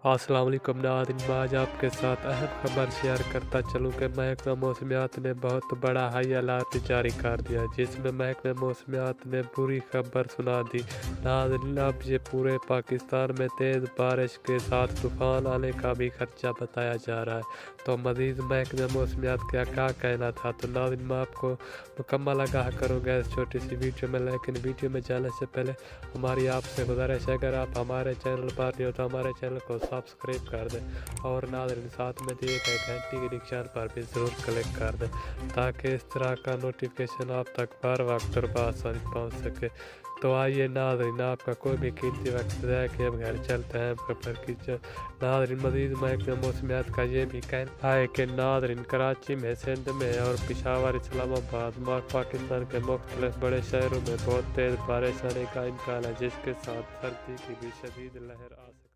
अस्सलाम वालेकुम नाज़रीन, मैं आज आपके साथ अहम खबर शेयर करता चलूँ कि महकमा मौसमियात ने बहुत बड़ा हाई अलर्ट जारी कर दिया, जिसमें महकमा मौसमियात ने बुरी खबर सुना दी। नाज़रीन, अब ये पूरे पाकिस्तान में तेज़ बारिश के साथ तूफ़ान आने का भी खर्चा बताया जा रहा है। तो मज़ीद महकमा मौसमियात का क्या कहना था, तो नाज़रीन मैं आपको मुकम्मल आगाह करूँगा इस छोटी सी वीडियो में। लेकिन वीडियो में जाने से पहले हमारी आपसे गुजारिश है, अगर आप हमारे चैनल पर नहीं हो तो हमारे चैनल को सब्सक्राइब कर दें और नाज़रीन साथ में दिए गए घंटी के निशान पर भी ज़रूर क्लिक कर दें, ताकि इस तरह का नोटिफिकेशन आप तक बर वक्त और बआसानी पहुँच सके। तो आइए नाज़रीन, आपका कोई भी कीमती वक्त ज़ाया किए बगैर चलते हैं खबर की। नाज़रीन मज़ीद महकमा मौसमियात का ये भी कहना है कि नाज़रीन कराची में, सिंध में और पेशावर, इस्लामाबाद और पाकिस्तान के मुख्तलिफ बड़े शहरों में बहुत तेज़ बारिश आने का इम्कान है, जिसके साथ सर्दी की भी शदीद लहर आ सकती है।